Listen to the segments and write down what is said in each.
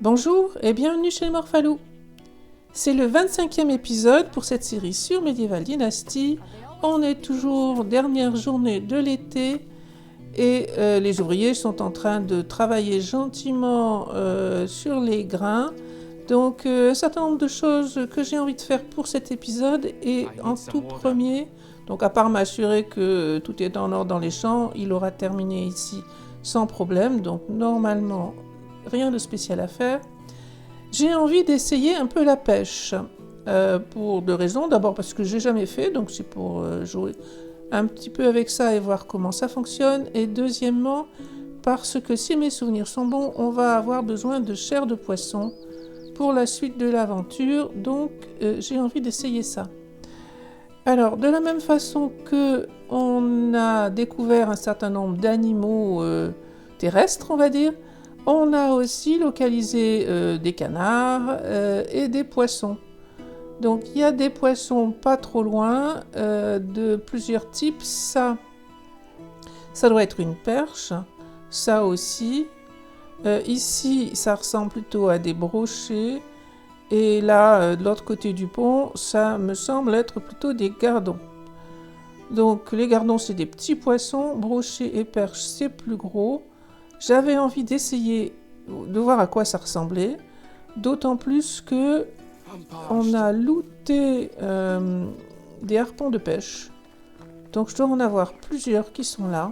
Bonjour et bienvenue chez Morphalou. C'est le 25e épisode pour cette série sur Medieval Dynasty. On est toujours dernière journée de l'été et les ouvriers sont en train de travailler gentiment sur les grains. Donc un certain nombre de choses que j'ai envie de faire pour cet épisode et en tout premier, donc à part m'assurer que tout est en ordre dans les champs, il aura terminé ici sans problème, donc normalement rien de spécial à faire. J'ai envie d'essayer un peu la pêche, pour deux raisons. D'abord parce que j'ai jamais fait, donc c'est pour jouer un petit peu avec ça et voir comment ça fonctionne. Et deuxièmement, parce que si mes souvenirs sont bons, on va avoir besoin de chair de poisson pour la suite de l'aventure, donc j'ai envie d'essayer ça. Alors, de la même façon que on a découvert un certain nombre d'animaux terrestres, on va dire, on a aussi localisé des canards et des poissons. Donc il y a des poissons pas trop loin, de plusieurs types. Ça doit être une perche, ça aussi. Ici, ça ressemble plutôt à des brochets. Et là, de l'autre côté du pont, ça me semble être plutôt des gardons. Donc les gardons, c'est des petits poissons, brochets et perches, c'est plus gros. J'avais envie d'essayer de voir à quoi ça ressemblait, d'autant plus que on a looté des harpons de pêche. Donc je dois en avoir plusieurs qui sont là.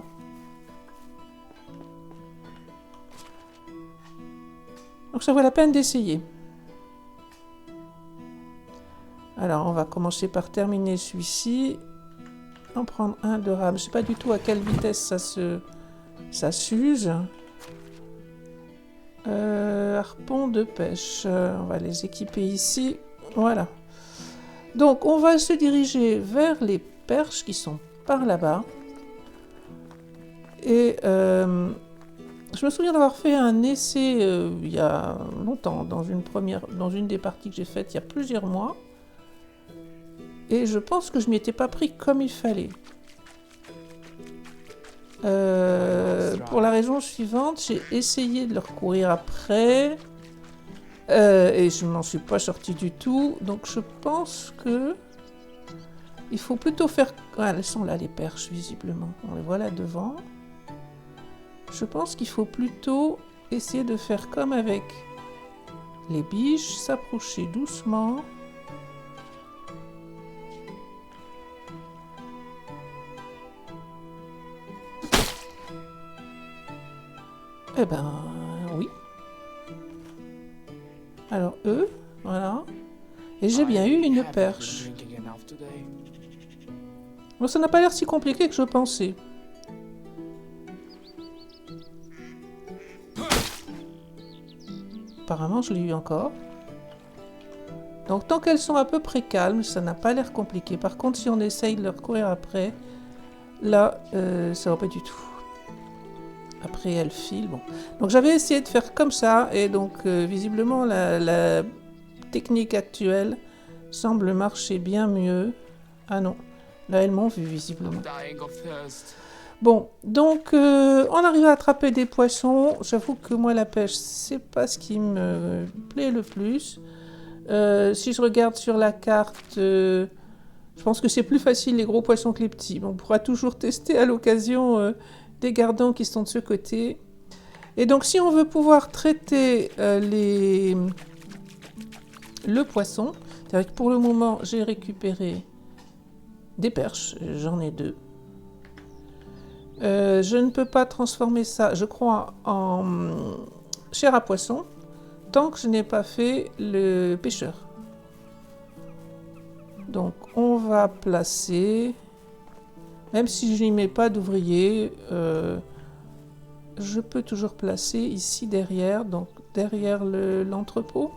Donc ça vaut la peine d'essayer. Alors on va commencer par terminer celui-ci. En prendre un de rame. Je ne sais pas du tout à quelle vitesse ça s'use. Harpon de pêche. On va les équiper ici. Voilà. Donc on va se diriger vers les perches qui sont par là-bas. Et je me souviens d'avoir fait un essai il y a longtemps, dans une des parties que j'ai faites il y a plusieurs mois. Et je pense que je m'y étais pas pris comme il fallait. Pour la raison suivante, j'ai essayé de leur courir après et je m'en suis pas sortie du tout. Donc je pense que il faut plutôt faire... Ah, elles sont là les perches visiblement, on les voit là devant. Je pense qu'il faut plutôt essayer de faire comme avec les biches, s'approcher doucement. Eh ben, oui. Alors, eux, voilà. Et j'ai bien eu une perche. Bon, ça n'a pas l'air si compliqué que je pensais. Apparemment, je l'ai eu encore. Donc, tant qu'elles sont à peu près calmes, ça n'a pas l'air compliqué. Par contre, si on essaye de leur courir après, là, ça va pas du tout. Après, elle file. Bon. Donc, j'avais essayé de faire comme ça. Et donc, visiblement, la technique actuelle semble marcher bien mieux. Ah non. Là, elles m'ont vu, visiblement. Bon. Donc, on arrive à attraper des poissons. J'avoue que moi, la pêche, c'est pas ce qui me plaît le plus. Si je regarde sur la carte... je pense que c'est plus facile les gros poissons que les petits. Bon, on pourra toujours tester à l'occasion... des gardons qui sont de ce côté. Et donc, si on veut pouvoir traiter le poisson, c'est-à-dire que pour le moment, j'ai récupéré des perches, j'en ai 2. Je ne peux pas transformer ça, je crois, en chair à poisson, tant que je n'ai pas fait le pêcheur. Donc, on va placer... Même si je n'y mets pas d'ouvrier, je peux toujours placer ici derrière, donc derrière l'entrepôt.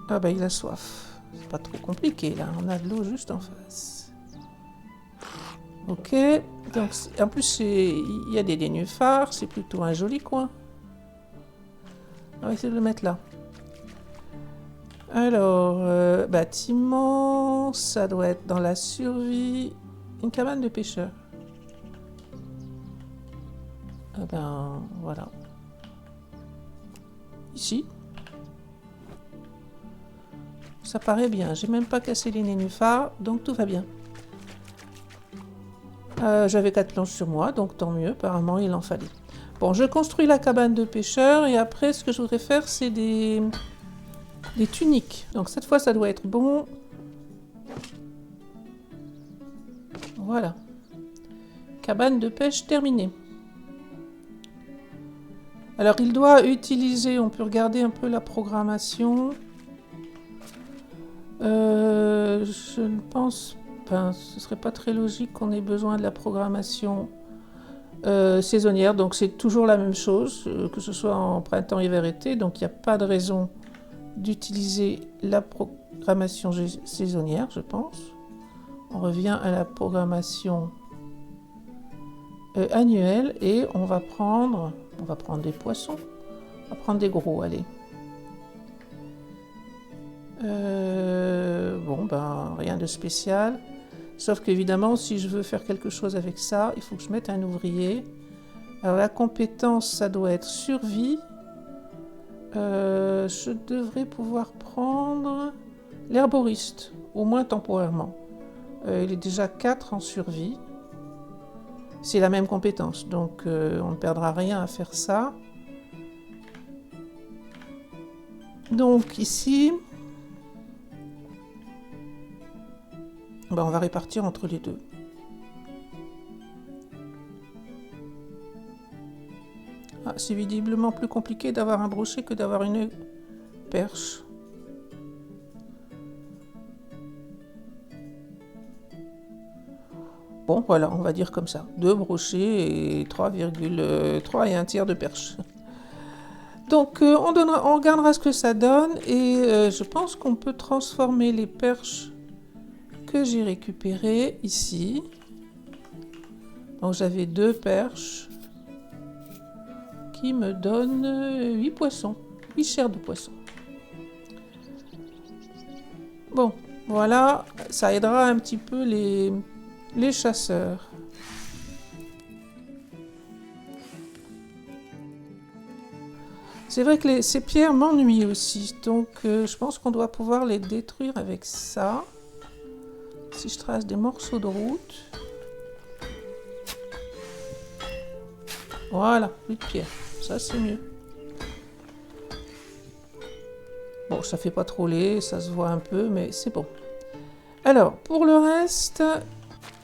Ah bah il a soif. C'est pas trop compliqué là, on a de l'eau juste en face. Ok, donc en plus il y a des nénuphars, c'est plutôt un joli coin. On va essayer de le mettre là. Alors, bâtiment, ça doit être dans la survie. Une cabane de pêcheurs. Ah ben, voilà. ici. Ça paraît bien, j'ai même pas cassé les nénuphars, donc tout va bien. J'avais 4 planches sur moi, donc tant mieux, apparemment il en fallait. Bon, je construis la cabane de pêcheur et après ce que je voudrais faire c'est des tuniques. Donc cette fois ça doit être bon. Voilà. Cabane de pêche terminée. Alors il doit utiliser, on peut regarder un peu la programmation. Je ne pense pas, ce serait pas très logique qu'on ait besoin de la programmation saisonnière, donc c'est toujours la même chose, que ce soit en printemps, hiver, été, donc il n'y a pas de raison d'utiliser la programmation saisonnière, je pense. On revient à la programmation annuelle et on va prendre des poissons, on va prendre des gros, allez. Bon, ben rien de spécial. Sauf qu'évidemment, si je veux faire quelque chose avec ça, il faut que je mette un ouvrier. Alors la compétence, ça doit être survie. Je devrais pouvoir prendre l'herboriste, au moins temporairement. Il est déjà 4 en survie. C'est la même compétence, donc on ne perdra rien à faire ça. Donc ici, ben, on va répartir entre les deux. Ah, c'est visiblement plus compliqué d'avoir un brochet que d'avoir une perche. Bon, voilà, on va dire comme ça. 2 brochets et 3,3 et un tiers de perche. Donc, on regardera ce que ça donne et je pense qu'on peut transformer les perches que j'ai récupérées ici. Donc, j'avais 2 perches qui me donnent 8 poissons, 8 chairs de poisson. Bon, voilà, ça aidera un petit peu les chasseurs. C'est vrai que ces pierres m'ennuient aussi, donc je pense qu'on doit pouvoir les détruire avec ça. Si je trace des morceaux de route. Voilà, plus de pierres, ça c'est mieux. Bon, ça fait pas trop laid, ça se voit un peu, mais c'est bon. Alors, pour le reste,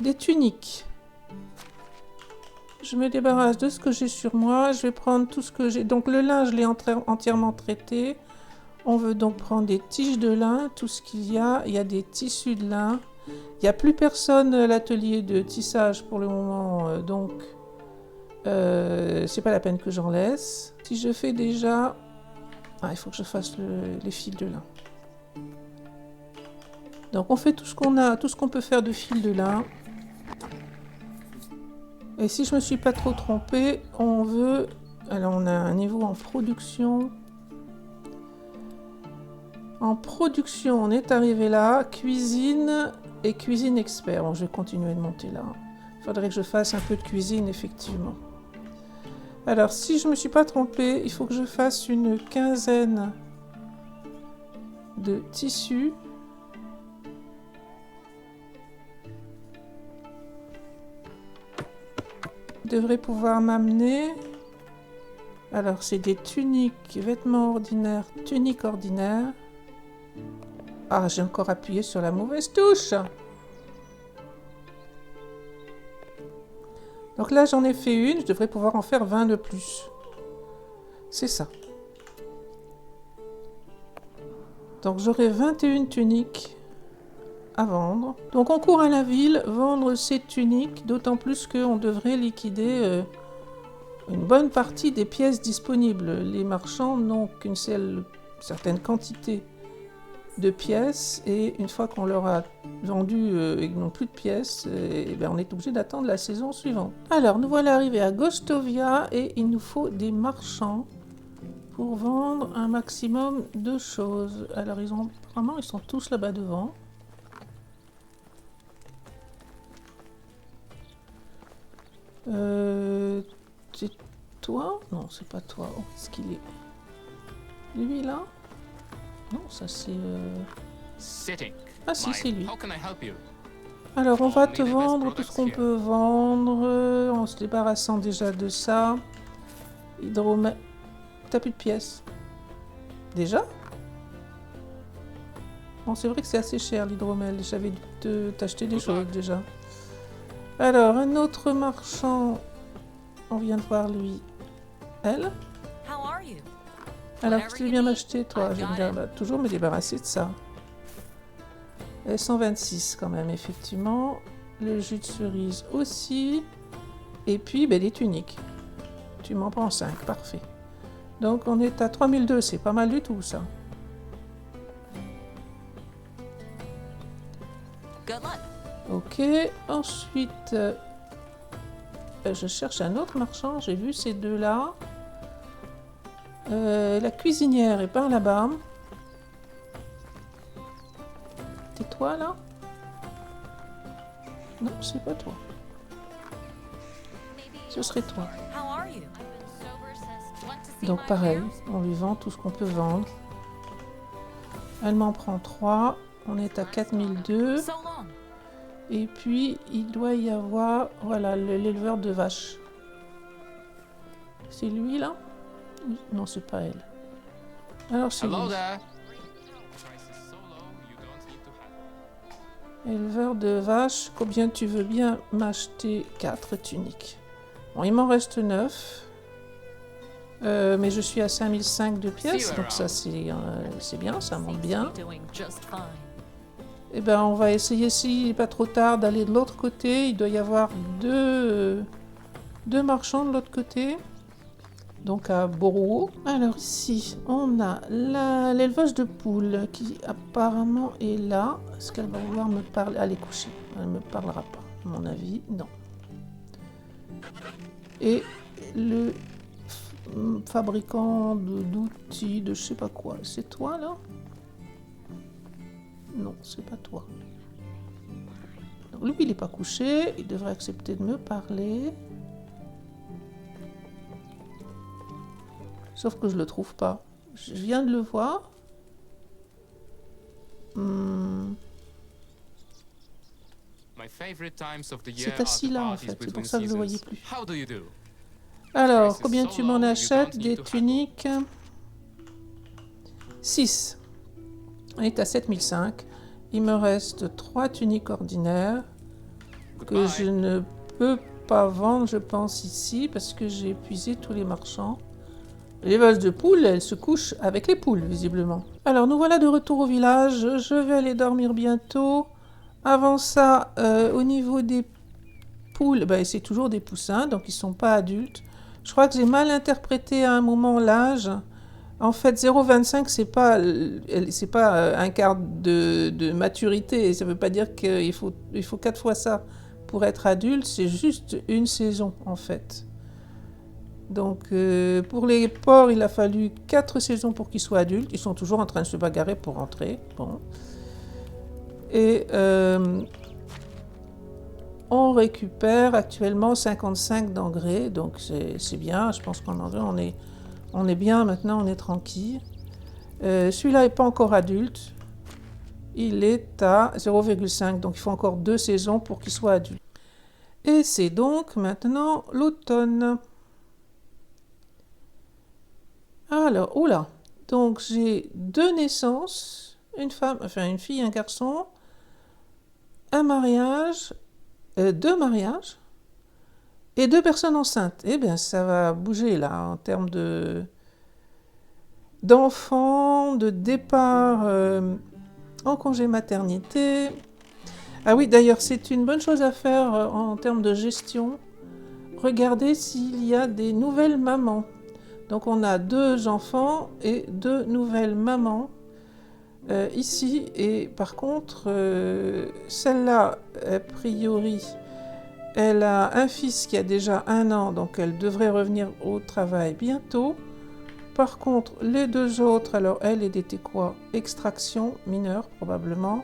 des tuniques. Je me débarrasse de ce que j'ai sur moi. Je vais prendre tout ce que j'ai. Donc le lin, je l'ai entièrement traité. On veut donc prendre des tiges de lin, tout ce qu'il y a. Il y a des tissus de lin. Il n'y a plus personne à l'atelier de tissage pour le moment, donc c'est pas la peine que j'en laisse. Si je fais déjà... Ah, il faut que je fasse les fils de lin. Donc on fait tout ce qu'on a, tout ce qu'on peut faire de fil de lin. Et si je me suis pas trop trompée, on veut... Alors on a un niveau en production. En production, on est arrivé là. Cuisine et cuisine expert. Bon, je vais continuer de monter là. Il faudrait que je fasse un peu de cuisine, effectivement. Alors, si je me suis pas trompée, il faut que je fasse une quinzaine de tissus. Devrait pouvoir m'amener. Alors, c'est des tuniques, vêtements ordinaires, tuniques ordinaires. Ah, j'ai encore appuyé sur la mauvaise touche. Donc là, j'en ai fait une, je devrais pouvoir en faire 20 de plus. C'est ça. Donc j'aurai 21 tuniques à vendre. Donc on court à la ville, vendre ces tuniques, d'autant plus qu'on devrait liquider une bonne partie des pièces disponibles. Les marchands n'ont qu'une certaine quantité de pièces et une fois qu'on leur a vendu et qu'ils n'ont plus de pièces, on est obligé d'attendre la saison suivante. Alors nous voilà arrivés à Gostovia et il nous faut des marchands pour vendre un maximum de choses. Alors apparemment ils sont tous là-bas devant. C'est toi? Non, c'est pas toi. Où est-ce qu'il est? Lui là? Non, ça c'est... Ah si, c'est lui. Alors, on va te vendre tout ce qu'on peut vendre, en se débarrassant déjà de ça. Hydromel... T'as plus de pièces? Déjà? Bon, c'est vrai que c'est assez cher l'hydromel. J'avais dû t'acheter des choses déjà. Alors, un autre marchand. On vient de voir lui. Elle. Alors, qu'est-ce que tu veux bien m'acheter, toi? J'aime toujours me débarrasser de ça. 126 quand même, effectivement. Le jus de cerise aussi. Et puis, les tuniques. Tu m'en prends 5, parfait. Donc, on est à 3002, c'est pas mal du tout, ça. Ok, ensuite, je cherche un autre marchand. J'ai vu ces deux-là. La cuisinière est par là-bas. C'est toi, là? Non, c'est pas toi. Ce serait toi. Donc pareil, on lui vend tout ce qu'on peut vendre. Elle m'en prend 3. On est à 4002. Et puis, il doit y avoir, voilà, l'éleveur de vaches. C'est lui, là? Non, c'est pas elle. Alors, c'est lui. Éleveur de vaches, combien tu veux bien m'acheter? 4 tuniques. Bon, il m'en reste 9. Mais je suis à 5005 de pièces, donc ça c'est bien, ça monte bien. Et ben on va essayer, s'il n'est pas trop tard, d'aller de l'autre côté. Il doit y avoir deux marchands de l'autre côté. Donc à Borouo. Alors ici, on a l'élevage de poules qui apparemment est là. Est-ce qu'elle va vouloir me parler? Elle est couchée, elle ne me parlera pas, à mon avis, non. Et le fabricant d'outils, de je sais pas quoi, c'est toi là? Non, c'est pas toi. Donc, lui, il n'est pas couché, il devrait accepter de me parler. Sauf que je le trouve pas. Je viens de le voir. C'est assis là en fait, c'est pour ça que je ne le voyais plus. Alors, combien tu m'en achètes des tuniques? 6. On est à 7005. Il me reste 3 tuniques ordinaires que je ne peux pas vendre, je pense, ici, parce que j'ai épuisé tous les marchands. L'élevage de poules, elle se couche avec les poules, visiblement. Alors, nous voilà de retour au village. Je vais aller dormir bientôt. Avant ça, au niveau des poules, c'est toujours des poussins, donc ils ne sont pas adultes. Je crois que j'ai mal interprété à un moment l'âge. En fait, 0,25, c'est pas un quart de maturité. Ça ne veut pas dire qu'il faut 4 fois ça pour être adulte. C'est juste une saison, en fait. Donc, pour les porcs, il a fallu 4 saisons pour qu'ils soient adultes. Ils sont toujours en train de se bagarrer pour rentrer. Bon. Et on récupère actuellement 55 d'engrais. Donc, c'est bien. Je pense qu'en engrais, on est bien. Maintenant, on est tranquille. Celui-là n'est pas encore adulte. Il est à 0,5. Donc, il faut encore 2 saisons pour qu'il soit adulte. Et c'est donc maintenant l'automne. Alors, oula, donc j'ai 2 naissances, une fille et un garçon, un mariage, 2 mariages et 2 personnes enceintes. Eh bien, ça va bouger là en termes d'enfants, de départ en congé maternité. Ah oui, d'ailleurs, c'est une bonne chose à faire en termes de gestion. Regardez s'il y a des nouvelles mamans. Donc on a 2 enfants et 2 nouvelles mamans ici. Et par contre, celle-là, a priori, elle a un fils qui a déjà 1 an, donc elle devrait revenir au travail bientôt. Par contre, les 2 autres, alors elle était quoi? Extraction mineure probablement.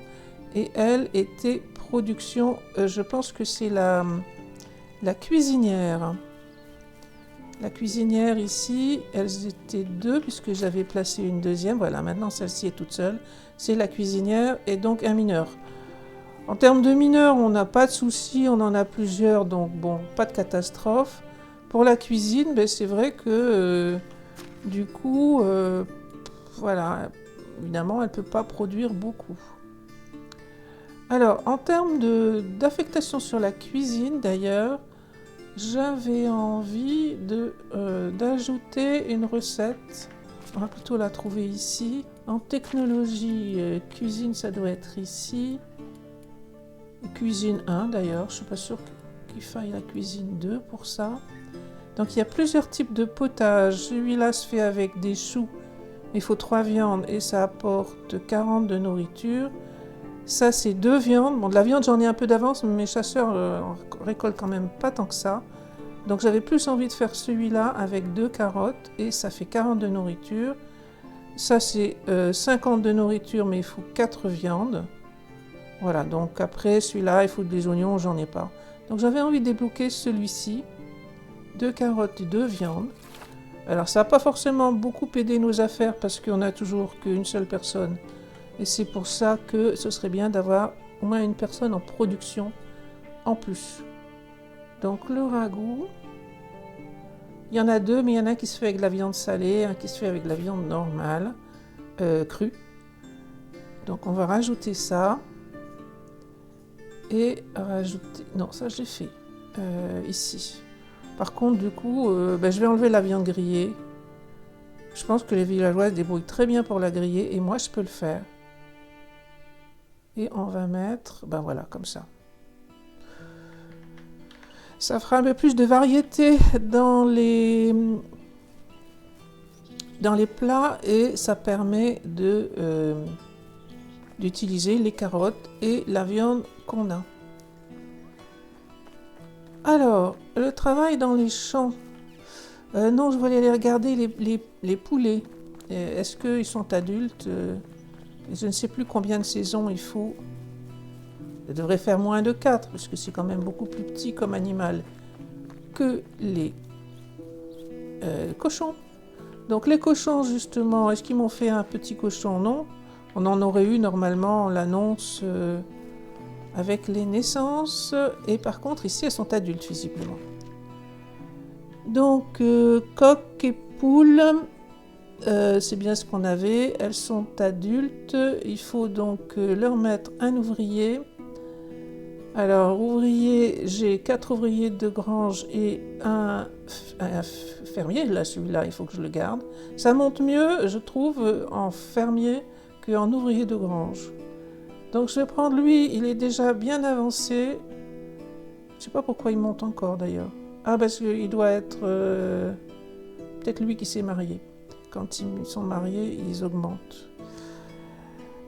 Et elle était production, je pense que c'est la cuisinière. La cuisinière ici, elles étaient deux puisque j'avais placé une deuxième. Voilà, maintenant celle-ci est toute seule. C'est la cuisinière et donc un mineur. En termes de mineurs, on n'a pas de soucis, on en a plusieurs, donc bon, pas de catastrophe. Pour la cuisine, ben, c'est vrai que du coup, voilà, évidemment, elle ne peut pas produire beaucoup. Alors, en termes d'affectation sur la cuisine, d'ailleurs, j'avais envie d'ajouter une recette. On va plutôt la trouver ici. En technologie, cuisine, ça doit être ici. Cuisine 1 d'ailleurs, je ne suis pas sûre qu'il faille la cuisine 2 pour ça. Donc il y a plusieurs types de potage. Celui-là se fait avec des choux. Il faut 3 viandes et ça apporte 40 de nourriture. Ça c'est 2 viandes. Bon, de la viande j'en ai un peu d'avance, mais mes chasseurs récoltent quand même pas tant que ça. Donc j'avais plus envie de faire celui-là avec 2 carottes et ça fait 40 de nourriture. Ça c'est 50 de nourriture mais il faut 4 viandes. Voilà, donc après celui-là il faut des oignons, j'en ai pas. Donc j'avais envie de débloquer celui-ci. 2 carottes et 2 viandes. Alors ça n'a pas forcément beaucoup aidé nos affaires parce qu'on n'a toujours qu'une seule personne. Et c'est pour ça que ce serait bien d'avoir au moins une personne en production en plus. Donc le ragoût, il y en a 2, mais il y en a un qui se fait avec de la viande salée, un qui se fait avec de la viande normale, crue. Donc on va rajouter ça. Et rajouter... Non, ça j'ai fait ici. Par contre, du coup, je vais enlever la viande grillée. Je pense que les villageois se débrouillent très bien pour la griller et moi, je peux le faire. Et on va mettre, voilà, comme ça. Ça fera un peu plus de variété dans les plats et ça permet d'utiliser les carottes et la viande qu'on a. Alors, le travail dans les champs. Non, je voulais aller regarder les poulets. Est-ce qu'ils sont adultes? Je ne sais plus combien de saisons il faut. Ça devrait faire moins de 4, parce que c'est quand même beaucoup plus petit comme animal que les cochons. Donc les cochons, justement, est-ce qu'ils m'ont fait un petit cochon? Non. On en aurait eu normalement l'annonce avec les naissances. Et par contre, ici, elles sont adultes, visiblement. Donc, coq et poule, c'est bien ce qu'on avait. Elles sont adultes. Il faut donc leur mettre un ouvrier. Alors, ouvrier, j'ai 4 ouvriers de grange et un fermier. Là, celui-là, il faut que je le garde. Ça monte mieux, je trouve, en fermier qu'en ouvrier de grange. Donc, je vais prendre lui. Il est déjà bien avancé. Je ne sais pas pourquoi il monte encore, d'ailleurs. Ah, parce qu'il doit être... peut-être lui qui s'est marié. Quand ils sont mariés, ils augmentent.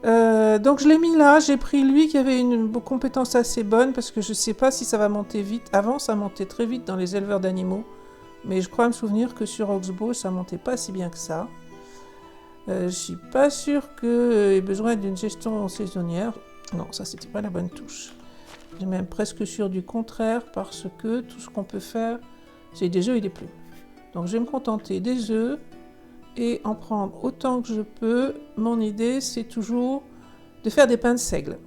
Donc je l'ai mis là, j'ai pris lui qui avait une compétence assez bonne parce que je ne sais pas si ça va monter vite. Avant, ça montait très vite dans les éleveurs d'animaux. Mais je crois me souvenir que sur Oxbow, ça montait pas si bien que ça. Je suis pas sûre qu'il ait besoin d'une gestion saisonnière. Non, ça, c'était pas la bonne touche. J'ai même presque sûr du contraire parce que tout ce qu'on peut faire, c'est des œufs et des plumes. Donc je vais me contenter des œufs et en prendre autant que je peux. Mon idée, c'est toujours de faire des pains de seigle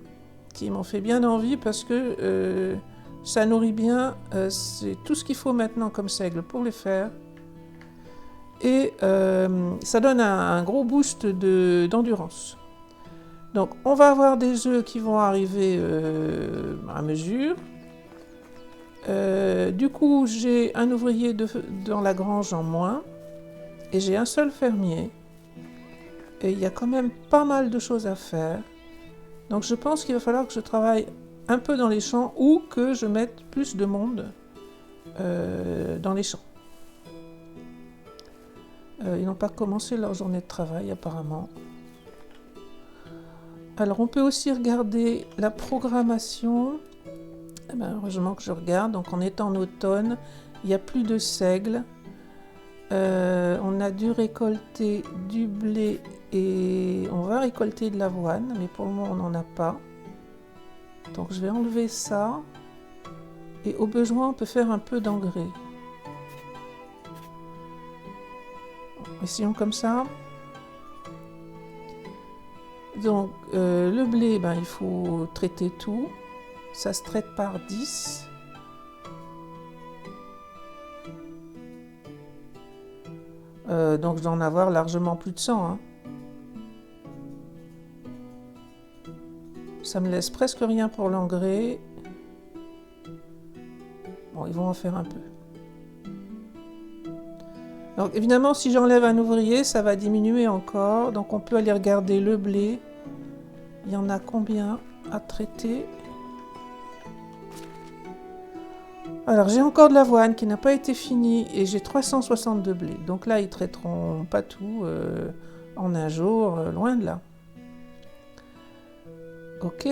qui m'ont fait bien envie parce que ça nourrit bien. C'est tout ce qu'il faut maintenant comme seigle pour les faire. Et ça donne un gros boost d'endurance. Donc on va avoir des œufs qui vont arriver à mesure. Du coup, j'ai un ouvrier dans la grange en moins. Et j'ai un seul fermier. Et il y a quand même pas mal de choses à faire. Donc je pense qu'il va falloir que je travaille un peu dans les champs ou que je mette plus de monde dans les champs. Ils n'ont pas commencé leur journée de travail apparemment. Alors on peut aussi regarder la programmation. Heureusement que je regarde. Donc on est en automne, il n'y a plus de seigle. On a dû récolter du blé et on va récolter de l'avoine, mais pour le moment on n'en a pas. Donc je vais enlever ça et au besoin on peut faire un peu d'engrais. Essayons comme ça. Donc, le blé, ben, il faut traiter tout. Ça se traite par 10. Donc, je dois en avoir largement plus de 100. Hein. Ça me laisse presque rien pour l'engrais. Bon, ils vont en faire un peu. Donc, évidemment, si j'enlève un ouvrier, ça va diminuer encore. Donc, on peut aller regarder le blé. Il y en a combien à traiter? Alors, j'ai encore de l'avoine qui n'a pas été finie et j'ai 362 blés. Donc là, ils traiteront pas tout en un jour, loin de là. Ok,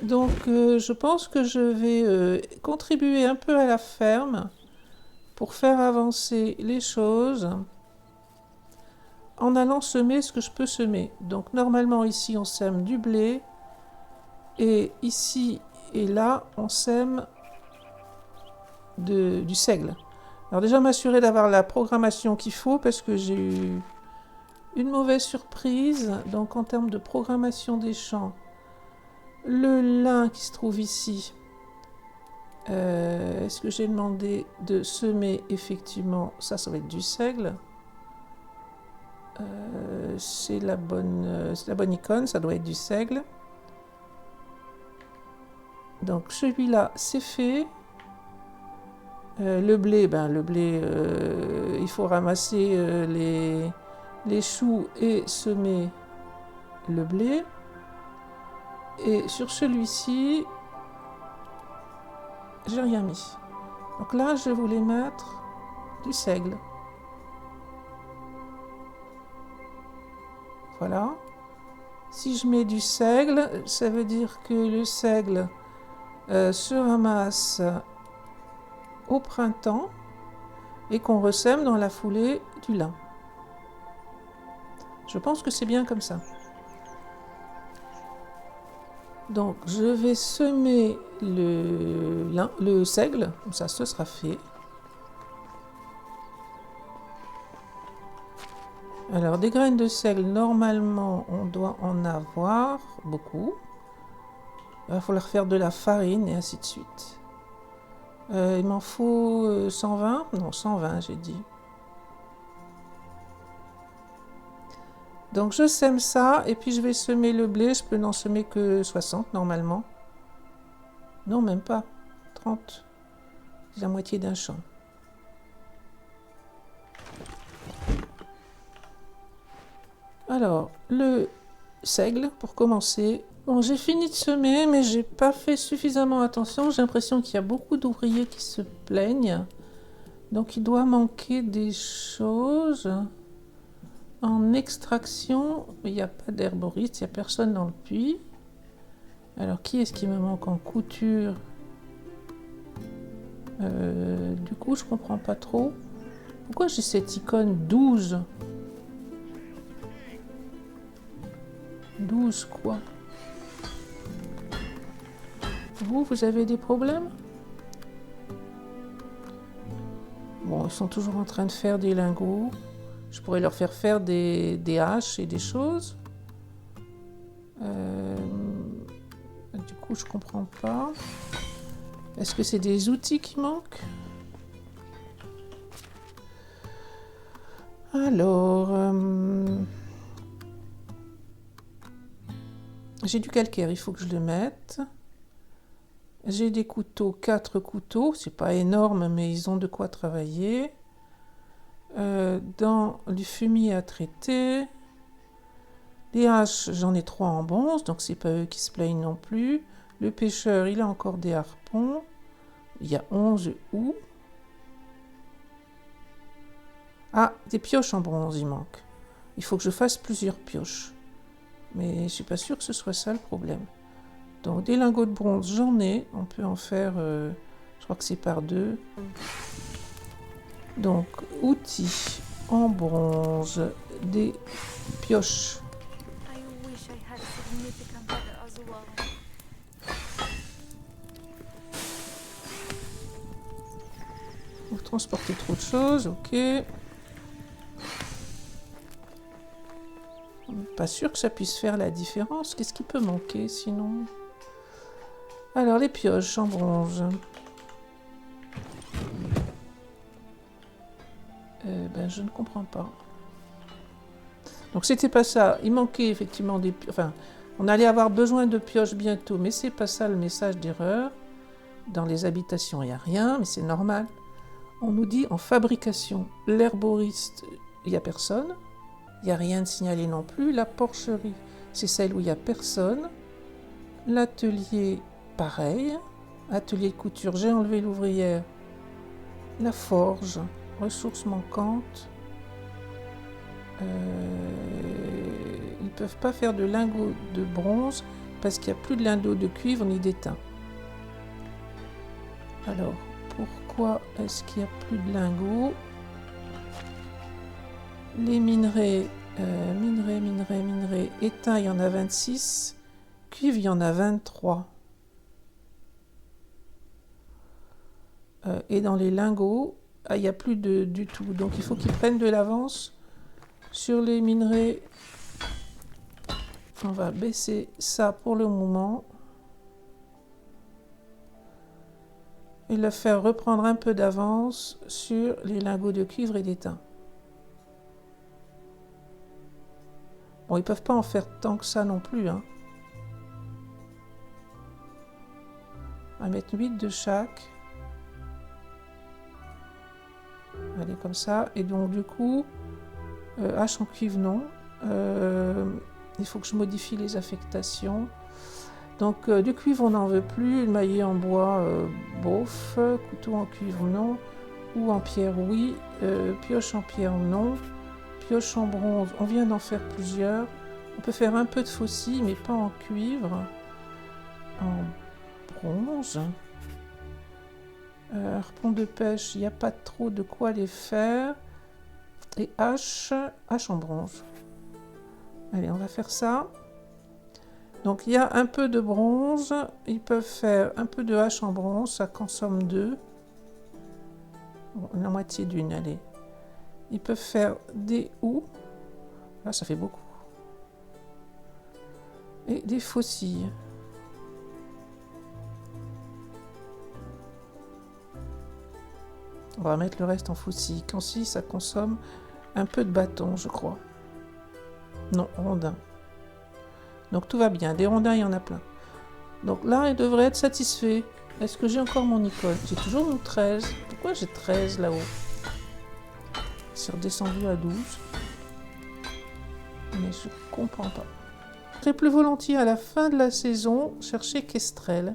donc je pense que je vais contribuer un peu à la ferme pour faire avancer les choses en allant semer ce que je peux semer. Donc normalement ici on sème du blé et ici et là on sème du seigle. Alors déjà m'assurer d'avoir la programmation qu'il faut parce que j'ai eu une mauvaise surprise. Donc en termes de programmation des champs, le lin qui se trouve ici, est-ce que j'ai demandé de semer effectivement? Ça va être du seigle. C'est la bonne icône, ça doit être du seigle. Donc celui-là, c'est fait. Le blé, il faut ramasser les choux et semer le blé. Et sur celui-ci, j'ai rien mis. Donc là, je voulais mettre du seigle. Voilà. Si je mets du seigle, ça veut dire que le seigle se ramasse au printemps et qu'on ressème dans la foulée du lin. Je pense que c'est bien comme ça. Donc je vais semer le seigle, comme ça ce sera fait. Alors des graines de seigle, normalement on doit en avoir beaucoup. Il va falloir faire de la farine et ainsi de suite. Il m'en faut 120, non 120 j'ai dit. Donc je sème ça et puis je vais semer le blé, je peux n'en semer que 60 normalement. Non même pas, 30, c'est la moitié d'un champ. Alors le seigle pour commencer. Bon, j'ai fini de semer mais j'ai pas fait suffisamment attention, j'ai l'impression qu'il y a beaucoup d'ouvriers qui se plaignent. Donc il doit manquer des choses. En extraction, il n'y a pas d'herboriste, il n'y a personne dans le puits. Alors, qui est-ce qui me manque en couture? Du coup, je comprends pas trop. Pourquoi j'ai cette icône 12? 12 quoi? Vous avez des problèmes? Bon, ils sont toujours en train de faire des lingots. Je pourrais leur faire faire des haches et des choses. Du coup, je comprends pas. Est-ce que c'est des outils qui manquent? Alors... j'ai du calcaire, il faut que je le mette. J'ai des couteaux, 4 couteaux. C'est pas énorme, mais ils ont de quoi travailler. Dans du fumier à traiter. Les haches, j'en ai 3 en bronze, donc c'est pas eux qui se plaignent non plus. Le pêcheur, il a encore des harpons. Il y a 11 houes. Ah, des pioches en bronze, il manque. Il faut que je fasse plusieurs pioches. Mais je suis pas sûre que ce soit ça le problème. Donc des lingots de bronze, j'en ai. On peut en faire, je crois que c'est par 2. Donc, outils en bronze, des pioches. Vous transportez trop de choses, ok. Pas sûr que ça puisse faire la différence. Qu'est-ce qui peut manquer sinon? Alors les pioches en bronze. Je ne comprends pas. Donc c'était pas ça. Il manquait effectivement des... Enfin, on allait avoir besoin de pioches bientôt, mais c'est pas ça le message d'erreur. Dans les habitations, il n'y a rien, mais c'est normal. On nous dit en fabrication, l'herboriste, il n'y a personne. Il n'y a rien de signalé non plus. La porcherie, c'est celle où il n'y a personne. L'atelier, pareil. Atelier de couture, j'ai enlevé l'ouvrière. La forge, ressources manquantes. Ils ne peuvent pas faire de lingots de bronze parce qu'il n'y a plus de lingots de cuivre ni d'étain. Alors, pourquoi est-ce qu'il n'y a plus de lingots? Les minerais, minerais, étain, il y en a 26, cuivre, il y en a 23. Et dans les lingots, il n'y a plus du tout. Donc il faut qu'ils prennent de l'avance sur les minerais. On va baisser ça pour le moment. Et le faire reprendre un peu d'avance sur les lingots de cuivre et d'étain. Bon, ils ne peuvent pas en faire tant que ça non plus. Hein. On va mettre 8 de chaque. Allez, comme ça. Et donc, du coup, hache en cuivre, non. Il faut que je modifie les affectations. Donc, du cuivre, on n'en veut plus. Le maillet en bois, bof. Couteau en cuivre, non. Ou en pierre, oui. Pioche en pierre, non. Pioche en bronze, on vient d'en faire plusieurs. On peut faire un peu de faucille, mais pas en cuivre. En bronze. Harpon de pêche, il n'y a pas trop de quoi les faire. Et hache en bronze. Allez, on va faire ça. Donc il y a un peu de bronze. Ils peuvent faire un peu de hache en bronze, ça consomme 2. Bon, la moitié d'une, allez. Ils peuvent faire des houes. Là, ça fait beaucoup. Et des faucilles. On va mettre le reste en faucille. Quand si, ça consomme un peu de bâton, je crois. Non, rondin. Donc tout va bien. Des rondins, il y en a plein. Donc là, il devrait être satisfait. Est-ce que j'ai encore mon icône? J'ai toujours mon 13. Pourquoi j'ai 13 là-haut? C'est redescendu à 12. Mais je comprends pas. Je serai plus volontiers à la fin de la saison chercher Kestrel.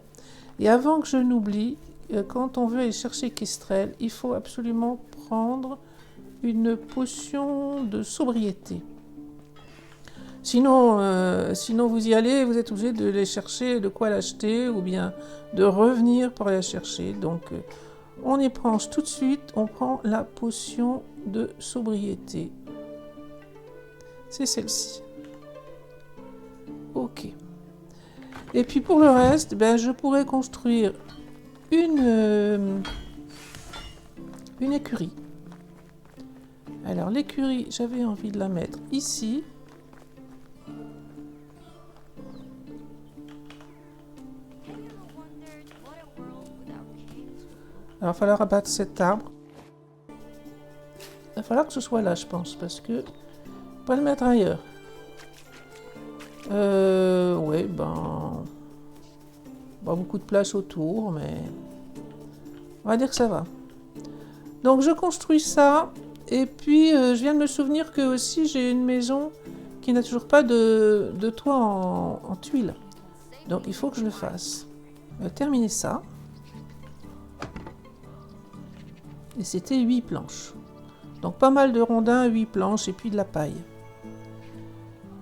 Et avant que je n'oublie, quand on veut aller chercher Kestrel, il faut absolument prendre une potion de sobriété. Sinon vous y allez, vous êtes obligé de les chercher, de quoi l'acheter, ou bien de revenir pour la chercher. Donc, on y penche tout de suite, on prend la potion de sobriété. C'est celle-ci. Ok. Et puis pour le reste, je pourrais construire une écurie. Alors l'écurie, j'avais envie de la mettre ici. Alors, il va falloir abattre cet arbre. Il va falloir que ce soit là, je pense, parce que... Pas le mettre ailleurs. Oui, pas beaucoup de place autour, mais... On va dire que ça va. Donc, je construis ça. Et puis, je viens de me souvenir que aussi, j'ai une maison qui n'a toujours pas de toit en tuiles. Donc, il faut que je le fasse. On va terminer ça. Et c'était 8 planches. Donc pas mal de rondins, 8 planches et puis de la paille.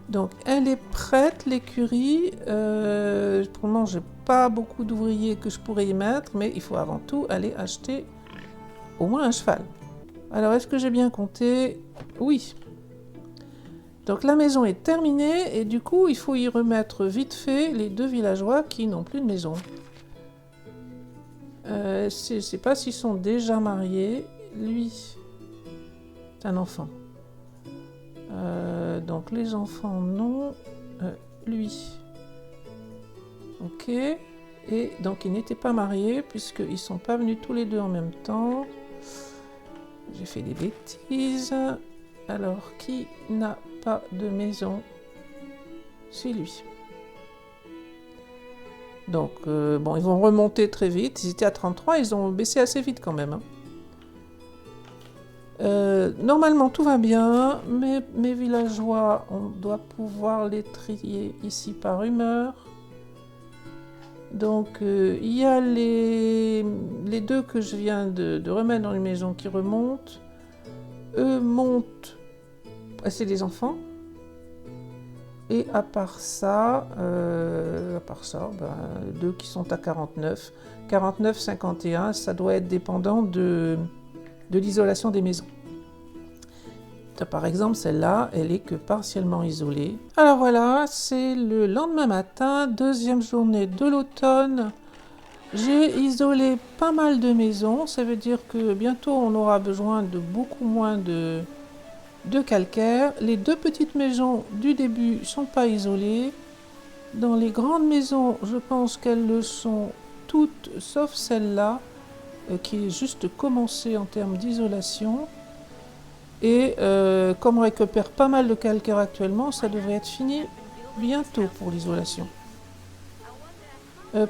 Donc elle est prête, l'écurie. Pour le moment, j'ai pas beaucoup d'ouvriers que je pourrais y mettre, mais il faut avant tout aller acheter au moins un cheval. Alors est-ce que j'ai bien compté? Oui. Donc la maison est terminée et du coup il faut y remettre vite fait les 2 villageois qui n'ont plus de maison. Je ne sais pas s'ils sont déjà mariés. Lui, c'est un enfant. Donc les enfants, non. Lui. Ok. Et donc ils n'étaient pas mariés puisqu'ils ne sont pas venus tous les deux en même temps. J'ai fait des bêtises. Alors, qui n'a pas de maison? C'est lui. Donc, bon, ils vont remonter très vite. Ils étaient à 33, ils ont baissé assez vite quand même. Normalement, tout va bien. Mes villageois, on doit pouvoir les trier ici par humeur. Donc, il y a les deux que je viens de remettre dans les maisons qui remontent. Eux montent. C'est des enfants. Et à part ça, deux qui sont à 49. 49, 51, ça doit être dépendant de l'isolation des maisons. Par exemple, celle-là, elle est que partiellement isolée. Alors voilà, c'est le lendemain matin, deuxième journée de l'automne. J'ai isolé pas mal de maisons. Ça veut dire que bientôt, on aura besoin de beaucoup moins de calcaire. Les deux petites maisons du début ne sont pas isolées. Dans les grandes maisons, je pense qu'elles le sont toutes, sauf celle-là, qui est juste commencée en termes d'isolation. Et comme on récupère pas mal de calcaire actuellement, ça devrait être fini bientôt pour l'isolation.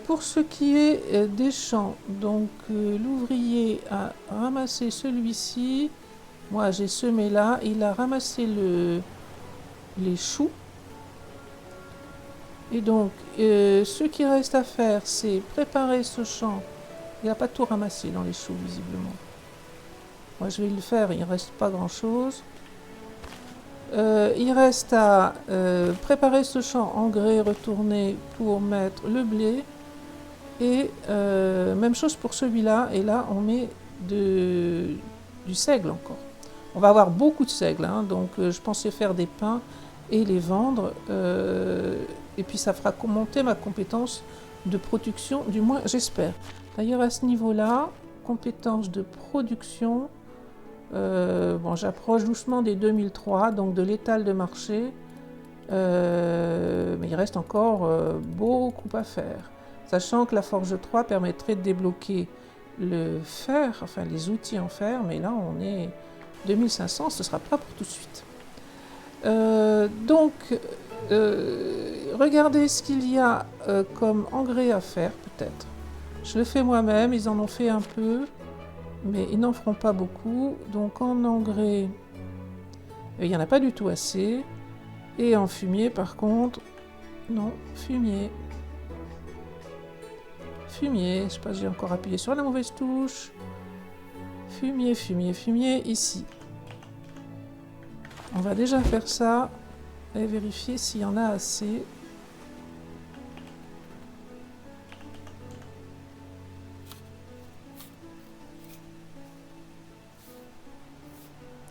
Pour ce qui est des champs, donc l'ouvrier a ramassé celui-ci. Moi, j'ai semé là. Il a ramassé les choux. Et donc, ce qui reste à faire, c'est préparer ce champ. Il n'a pas tout ramassé dans les choux, visiblement. Moi, je vais le faire. Il ne reste pas grand-chose. Il reste à préparer ce champ engrais, retourner pour mettre le blé. Et même chose pour celui-là. Et là, on met du seigle encore. On va avoir beaucoup de seigle, hein, donc je pensais faire des pains et les vendre. Et puis ça fera monter ma compétence de production, du moins j'espère. D'ailleurs à ce niveau-là, compétence de production, bon, j'approche doucement des 2003, donc de l'étal de marché. Mais il reste encore beaucoup à faire. Sachant que la Forge 3 permettrait de débloquer le fer, enfin les outils en fer, mais là on est 2500, ce ne sera pas pour tout de suite. Regardez ce qu'il y a comme engrais à faire, peut-être. Je le fais moi-même, ils en ont fait un peu, mais ils n'en feront pas beaucoup. Donc en engrais, il n'y en a pas du tout assez. Et en fumier, par contre, non, fumier. Fumier, je ne sais pas si j'ai encore appuyé sur la mauvaise touche. Fumier, fumier, fumier, ici. On va déjà faire ça et vérifier s'il y en a assez.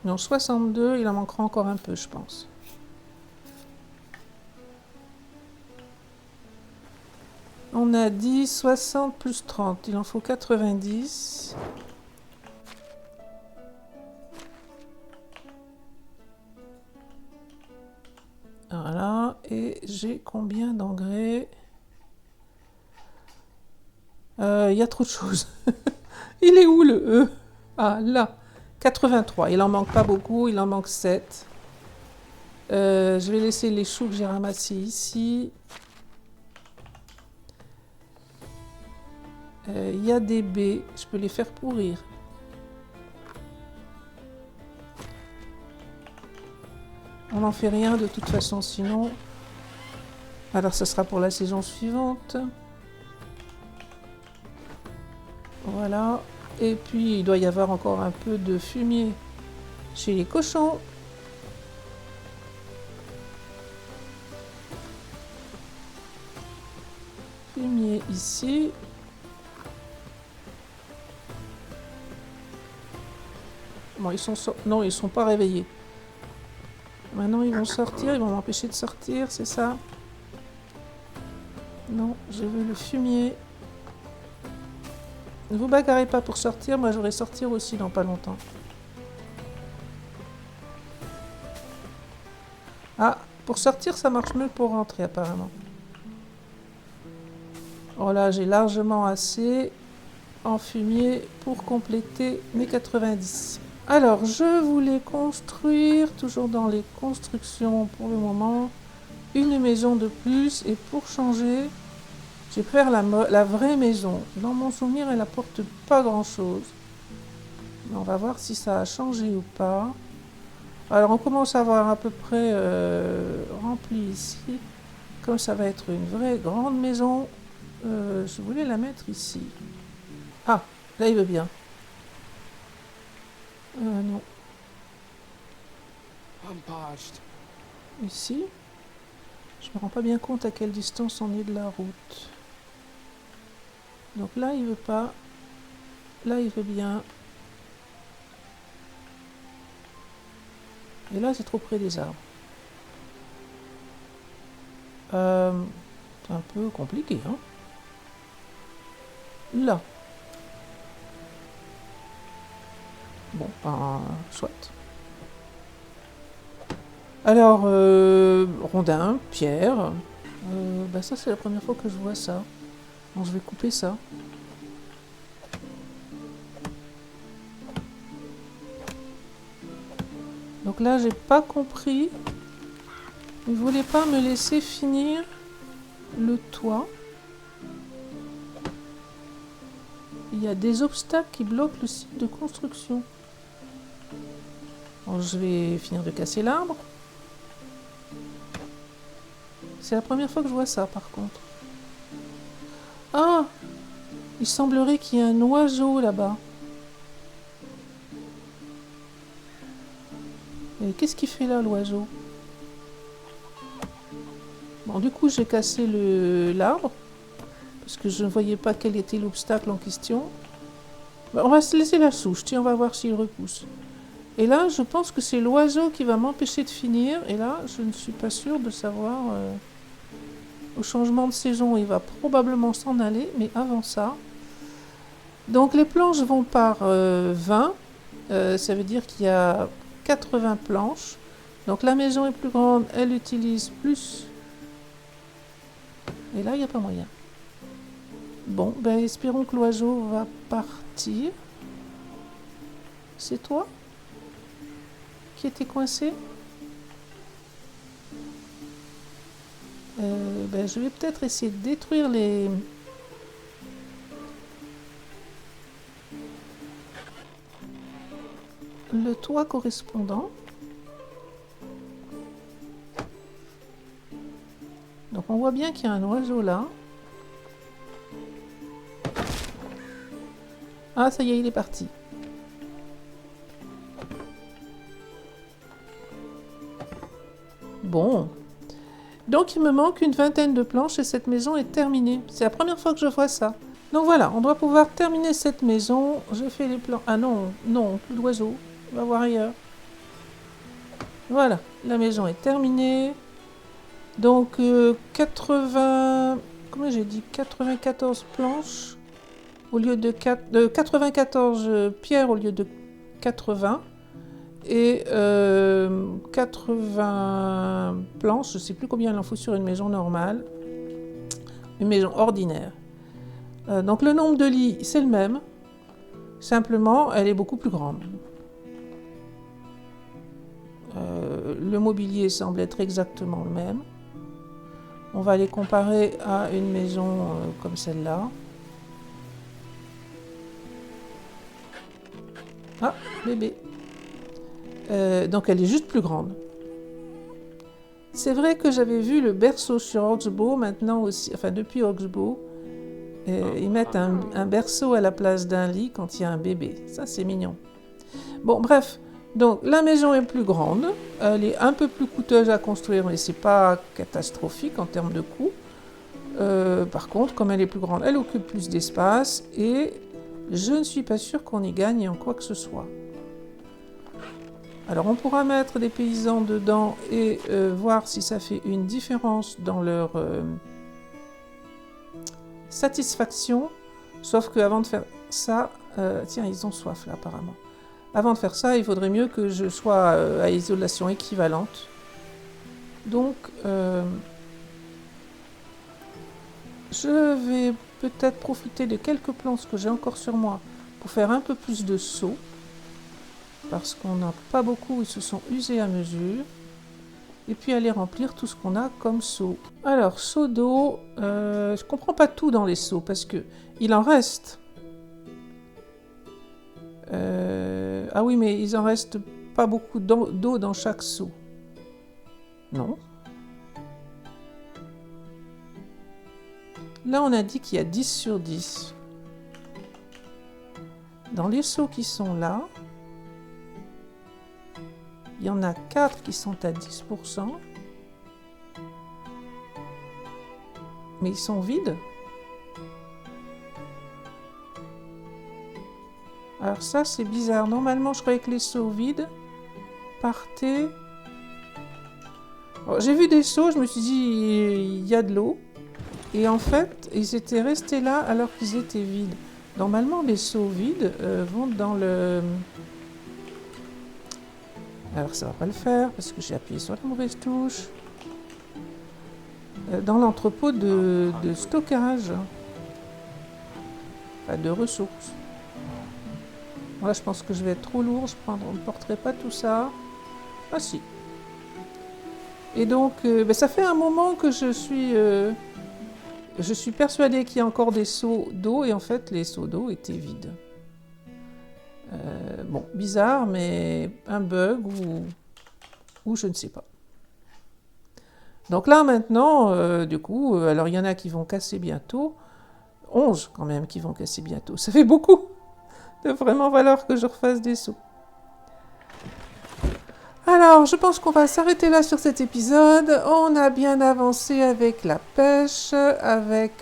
Non, 62, il en manquera encore un peu, je pense. On a dit 60 plus 30, il en faut 90. Voilà, et j'ai combien d'engrais? Il y a trop de choses. Il est où le E? Ah, là, 83. Il en manque pas beaucoup, il en manque 7. Je vais laisser les choux que j'ai ramassés ici. Il y a des baies, je peux les faire pourrir. On n'en fait rien de toute façon sinon. Alors ce sera pour la saison suivante. Voilà. Et puis il doit y avoir encore un peu de fumier chez les cochons. Fumier ici. Bon, non, ils sont pas réveillés. Maintenant, ils vont sortir, ils vont m'empêcher de sortir, c'est ça? Non, je veux le fumier. Ne vous bagarrez pas pour sortir, moi j'aurai sortir aussi dans pas longtemps. Ah, pour sortir, ça marche mieux que pour rentrer, apparemment. Oh là, j'ai largement assez en fumier pour compléter mes 90. Alors, je voulais construire, toujours dans les constructions pour le moment, une maison de plus. Et pour changer, je vais faire la vraie maison. Dans mon souvenir, elle apporte pas grand-chose. Mais on va voir si ça a changé ou pas. Alors, on commence à avoir à peu près rempli ici. Comme ça va être une vraie grande maison, je voulais la mettre ici. Ah, là, il veut bien. Non. Ici. Je me rends pas bien compte à quelle distance on est de la route. Donc là, il veut pas. Là, il veut bien. Et là, c'est trop près des arbres. C'est un peu compliqué, hein. Là. Bon, ben, soit. Alors, rondin, pierre. Ben ça, c'est la première fois que je vois ça. Bon, je vais couper ça. Donc là, j'ai pas compris. Il voulait pas me laisser finir le toit. Il y a des obstacles qui bloquent le site de construction. Bon, je vais finir de casser l'arbre. C'est la première fois que je vois ça, par contre. Ah! Il semblerait qu'il y ait un oiseau là-bas. Et qu'est-ce qu'il fait là, l'oiseau? Bon, du coup, j'ai cassé l'arbre. Parce que je ne voyais pas quel était l'obstacle en question. Ben, on va se laisser la souche. Tiens, on va voir s'il repousse. Et là, je pense que c'est l'oiseau qui va m'empêcher de finir. Et là, je ne suis pas sûre de savoir... au changement de saison, il va probablement s'en aller. Mais avant ça... Donc, les planches vont par 20. Ça veut dire qu'il y a 80 planches. Donc, la maison est plus grande. Elle utilise plus. Et là, il n'y a pas moyen. Bon, ben espérons que l'oiseau va partir. C'est toi qui étais coincé? Ben, je vais peut-être essayer de détruire le toit correspondant. Donc on voit bien qu'il y a un oiseau là. Ah, ça y est, il est parti. Bon. Donc il me manque une vingtaine de planches et cette maison est terminée. C'est la première fois que je vois ça. Donc voilà, on doit pouvoir terminer cette maison. Je fais les plans. Ah non, non, plus d'oiseaux. On va voir ailleurs. Voilà, la maison est terminée. Donc 80... Comment j'ai dit 94 planches au lieu de 94 pierres au lieu de 80. Et 80 planches, je ne sais plus combien il en faut sur une maison normale. Une maison ordinaire. Donc le nombre de lits, c'est le même. Simplement, elle est beaucoup plus grande. Le mobilier semble être exactement le même. On va les comparer à une maison comme celle-là. Ah, bébé. Donc elle est juste plus grande. C'est vrai que j'avais vu le berceau sur Oxbow, maintenant aussi, enfin depuis Oxbow, ils mettent un berceau à la place d'un lit quand il y a un bébé. Ça, c'est mignon. Bon, bref. Donc, la maison est plus grande. Elle est un peu plus coûteuse à construire, mais c'est pas catastrophique en termes de coût. Par contre, comme elle est plus grande, elle occupe plus d'espace et je ne suis pas sûre qu'on y gagne en quoi que ce soit. Alors, on pourra mettre des paysans dedans et voir si ça fait une différence dans leur satisfaction. Sauf qu'avant de faire ça... tiens, ils ont soif là, apparemment. Avant de faire ça, il faudrait mieux que je sois à isolation équivalente. Donc, je vais peut-être profiter de quelques planches que j'ai encore sur moi pour faire un peu plus de seaux. Parce qu'on n'a pas beaucoup, ils se sont usés à mesure. Et puis aller remplir tout ce qu'on a comme seau. Alors, seau d'eau, je comprends pas tout dans les seaux parce que il en reste. Ah oui, mais il en reste pas beaucoup d'eau dans chaque seau. Non. Là, on a dit qu'il y a 10 sur 10. Dans les seaux qui sont là, il y en a 4 qui sont à 10%. Mais ils sont vides. Alors ça, c'est bizarre. Normalement, je croyais que les seaux vides partaient... J'ai vu des seaux, je me suis dit, il y a de l'eau. Et en fait, ils étaient restés là alors qu'ils étaient vides. Normalement, les seaux vides vont dans le... Alors ça va pas le faire parce que j'ai appuyé sur la mauvaise touche. Dans l'entrepôt de stockage. Enfin, de ressources. Là, je pense que je vais être trop lourd, je ne porterai pas tout ça. Ah si. Et donc, ça fait un moment que je suis persuadée qu'il y a encore des seaux d'eau, et en fait, les seaux d'eau étaient vides. Bon, bizarre, mais un bug ou je ne sais pas. Donc là, maintenant, du coup, alors il y en a qui vont casser bientôt. 11 quand même qui vont casser bientôt. Ça fait beaucoup. Il va vraiment falloir que je refasse des sauts. Alors, je pense qu'on va s'arrêter là sur cet épisode. On a bien avancé avec la pêche, avec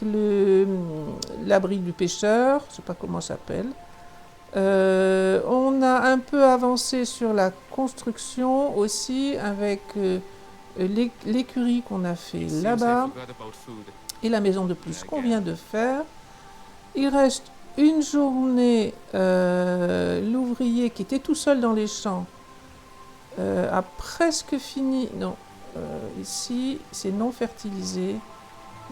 l'abri du pêcheur, je ne sais pas comment ça s'appelle. On a un peu avancé sur la construction aussi, avec l'écurie qu'on a fait là-bas et la maison de plus qu'on vient de faire. Il reste une journée, l'ouvrier qui était tout seul dans les champs a presque fini. Non, ici c'est non fertilisé.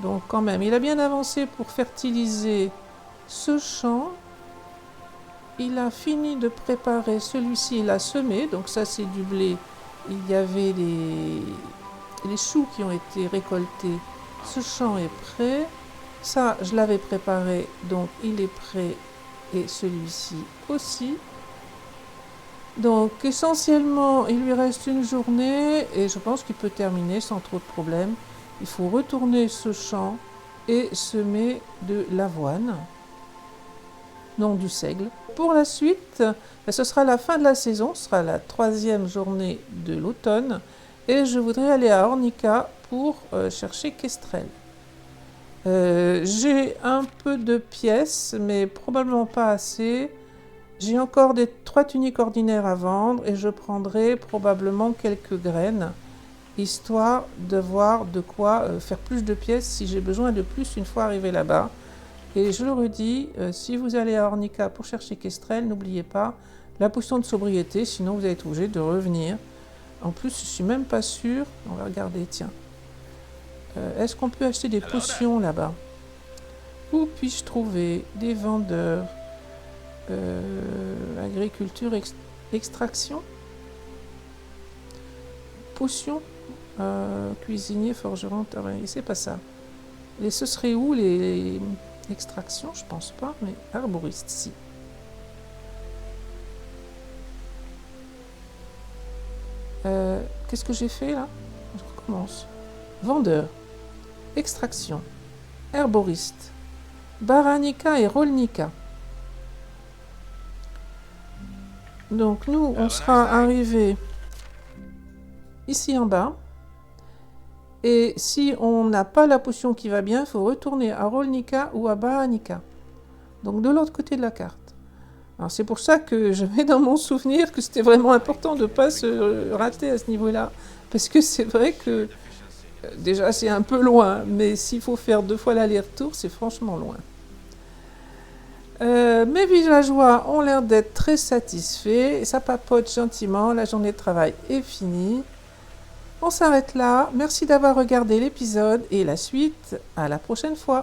Donc quand même, il a bien avancé pour fertiliser ce champ. Il a fini de préparer celui-ci, il a semé. Donc ça c'est du blé. Il y avait les choux qui ont été récoltés. Ce champ est prêt. Ça, je l'avais préparé, donc il est prêt. Et celui-ci aussi. Donc essentiellement, il lui reste une journée et je pense qu'il peut terminer sans trop de problèmes. Il faut retourner ce champ et semer de l'avoine, non du seigle. Pour la suite, ce sera la fin de la saison, ce sera la 3e journée de l'automne et je voudrais aller à Ornica pour chercher Kestrel. J'ai un peu de pièces, mais probablement pas assez. J'ai encore 3 tuniques ordinaires à vendre et je prendrai probablement quelques graines, histoire de voir de quoi faire plus de pièces si j'ai besoin de plus une fois arrivé là-bas. Et je le redis, si vous allez à Ornica pour chercher Kestrel, n'oubliez pas la potion de sobriété, sinon vous allez être obligé de revenir. En plus, je suis même pas sûre. On va regarder, tiens. Est-ce qu'on peut acheter des potions là-bas? Où puis-je trouver des vendeurs? Agriculture, extraction, potions, cuisinier, forgeron, c'est pas ça. Et ce serait où les extractions? Je pense pas, mais arboriste, si. Qu'est-ce que j'ai fait là? Je recommence. Vendeur, extraction, herboriste, baranica et rolnica. Donc nous, on sera arrivé ici en bas. Et si on n'a pas la potion qui va bien, il faut retourner à Rolnica ou à Baranica. Donc de l'autre côté de la carte. Alors c'est pour ça que je mets dans mon souvenir que c'était vraiment important de ne pas se rater à ce niveau-là. Parce que c'est vrai que déjà c'est un peu loin, mais s'il faut faire 2 fois l'aller-retour, c'est franchement loin. Mes villageois ont l'air d'être très satisfaits, ça papote gentiment, la journée de travail est finie. On s'arrête là. Merci d'avoir regardé l'épisode et la suite à la prochaine fois.